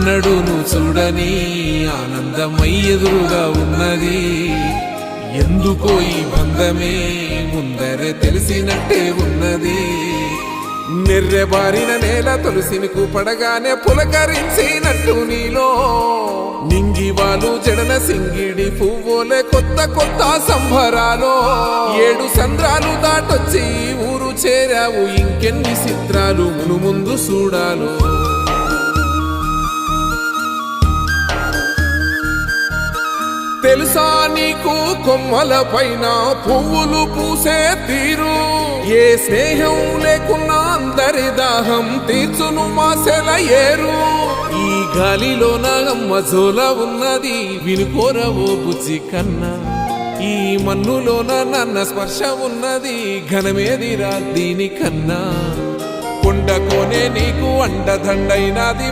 ఎన్నడూను చూడని ఆనందమై ఎదురుగా ఉన్నది. ఎందుకో ఈ బంధమే ముందరే తెలిసినట్టే ఉన్నది. నెర్రెబారిన నేల తులసిని కూపడగానే పులకరించినట్టు నీలో నింగివాలు జడన సింగిడి పువ్వులే కొత్త కొత్త సంభరాలో 7 సంద్రాలు దాటొచ్చి ఊరు చేరావు. ఇంకెన్ని చిత్రాలు మును ముందు చూడాలో. తెలుసా నీకు కొమ్మల పైన పువ్వులు పూసే తీరు? ఏ స్నేహం లేకున్నా అందరి దాహం తీర్చును మాసెల ఏరు. ఈ గాలిలో నా అమ్మ జోల ఉన్నది వినుకోరవో బుజ్జి కన్నా. ఈ మన్నులోన నన్న స్పర్శ ఉన్నది ఘనమేదిరా దీనికన్నా. కొండకోనే నీకు అండదండైనది